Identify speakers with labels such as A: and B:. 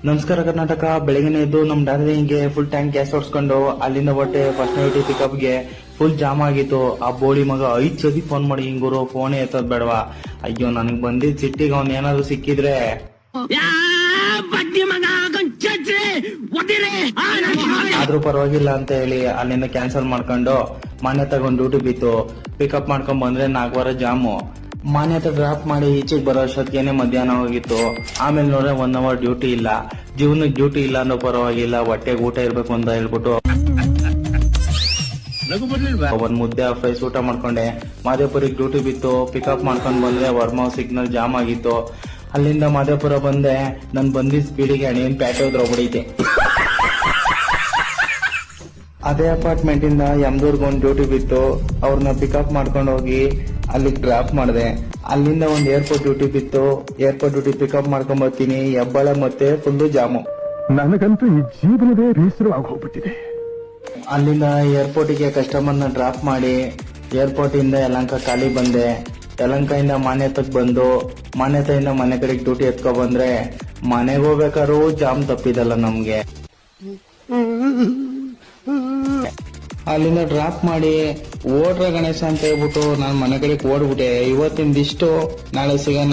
A: ನಮಸ್ಕಾರ ಕರ್ನಾಟಕ. ಬೆಳಗಿನ ಎದ್ದು ನಮ್ ಡಾರ್ಲಿಂಗ್ಗೆ ಫುಲ್ ಟ್ಯಾಂಕ್ ಗ್ಯಾಸ್ ಹೊಡ್ಸ್ಕೊಂಡು ಅಲ್ಲಿಂದ ಹೊಟ್ಟೆ ಪರ್ಸನಾಲಿಟಿ ಪಿಕಪ್ಗೆ ಫುಲ್ ಜಾಮ್ ಆಗಿತ್ತು. ಆ ಬೋಳಿ ಮಗ 5 ಸತಿ ಫೋನ್ ಮಾಡಿ ಹಿಂಗೂರು ಫೋನೇ ಎತ್ತೋದ್ ಬೇಡವಾ. ಅಯ್ಯೋ ನನಗ್ ಬಂದಿದ್ ಸಿಟ್ಟಿಗೆ ಅವ್ನ್ ಏನಾದ್ರು ಸಿಕ್ಕಿದ್ರೆ ಆದ್ರೂ ಪರವಾಗಿಲ್ಲ ಅಂತ ಹೇಳಿ ಅಲ್ಲಿಂದ ಕ್ಯಾನ್ಸಲ್ ಮಾಡ್ಕೊಂಡು ಮನೆ ತಗೊಂಡ್ ಡ್ಯೂಟಿ ಬಿತ್ತು. ಪಿಕಪ್ ಮಾಡ್ಕೊಂಡ್ ಬಂದ್ರೆ 4 ವಾರ ಜಾಮು. ಮನೆ ಹತ್ರ ಡ್ರಾಪ್ ಮಾಡಿ ಈಚೆಗೆ ಬರೋ ಅಷ್ಟೊತ್ತಿಗೆ ಮಧ್ಯಾಹ್ನ ಹೋಗಿತ್ತು. ಆಮೇಲೆ ನೋಡ್ರೆ 1 ಅವರ್ ಡ್ಯೂಟಿ ಇಲ್ಲ. ಜೀವನಕ್ಕೆ ಡ್ಯೂಟಿ ಇಲ್ಲ ಅನ್ನೋ ಪರವಾಗಿಲ್ಲ, ಹೊಟ್ಟೆಗೆ ಊಟ ಇರ್ಬೇಕು ಅಂತ ಹೇಳ್ಬಿಟ್ಟು ಒಂದ್ ಮುದ್ದೆ ಫ್ರೈಸ್ ಊಟ ಮಾಡ್ಕೊಂಡೆ. ಮಾದೇಪುರಿಗೆ ಡ್ಯೂಟಿ ಬಿತ್ತು. ಪಿಕಪ್ ಮಾಡ್ಕೊಂಡ್ ಬಂದ್ರೆ ವರ್ಮಾ ಸಿಗ್ನಲ್ ಜಾಮ್ ಆಗಿತ್ತು. ಅಲ್ಲಿಂದ ಮಾದೇಪುರ ಬಂದೆ. ನನ್ ಬಂದಿದ್ ಸ್ಪೀಡಿಗೆ ಅಣಿಯನ್ ಪ್ಯಾಟೆ ಹೋದ್ರ ಹೊಡೀತೆ. ಅದೇ ಅಪಾರ್ಟ್ಮೆಂಟ್ ಇಂದ ಯಮದೂರ್ಗ್ ಒಂದ್ ಡ್ಯೂಟಿ ಬಿತ್ತು. ಅವ್ರನ್ನ ಪಿಕಪ್ ಮಾಡ್ಕೊಂಡು ಹೋಗಿ ಅಲ್ಲಿಗೆ ಡ್ರಾಪ್ ಮಾಡಿದೆ. ಅಲ್ಲಿಂದ ಒಂದ್ ಏರ್ಪೋರ್ಟ್ ಡ್ಯೂಟಿ ಬಿತ್ತು. ಏರ್ಪೋರ್ಟ್ ಡ್ಯೂಟಿ ಪಿಕಪ್ ಮಾಡ್ಕೊಂಡ್ ಬರ್ತೀನಿ. ಹೆಬ್ಬಾಳ ಮತ್ತೆ ಫುಲ್ಲು ಜಾಮು.
B: ನನಗಂತೂ ಈ ಜೀವನವೇ ಬೇಸರವಾಗಿ ಹೋಗ್ಬಿಟ್ಟಿದೆ.
A: ಅಲ್ಲಿಂದ ಏರ್ಪೋರ್ಟಿಗೆ ಕಸ್ಟಮರ್ನ ಡ್ರಾಪ್ ಮಾಡಿ ಏರ್ಪೋರ್ಟ್ ಇಂದ ಯಲಹಂಕ ಖಾಲಿ ಬಂದೆ. ಯಲಹಂಕದಿಂದ ಮಾನ್ಯತಕ್ ಬಂದು ಮಾನ್ಯತೆಯಿಂದ ಮನೆ ಕಡೆಗೆ ಡ್ಯೂಟಿ ಎತ್ಕೊ ಬಂದ್ರೆ ಮನೆಗೆ ಹೋಗ್ಬೇಕಾದ್ರೂ ಜಾಮ್ ತಪ್ಪಿದಲ್ಲ ನಮ್ಗೆ. ಅಲ್ಲಿಂದ ಡ್ರಾಪ್ ಮಾಡಿ ಓಡ್ರ ಗಣೇಶ ಅಂತ ಹೇಳ್ಬಿಟ್ಟು ನಾನು ಮನೆ ಕಡೆಗೆ ಓಡ್ಬಿಟ್ಟೆ. ಇವತ್ತಿಂದಿಷ್ಟು, ನಾಳೆ ಸಿಗೋಣ.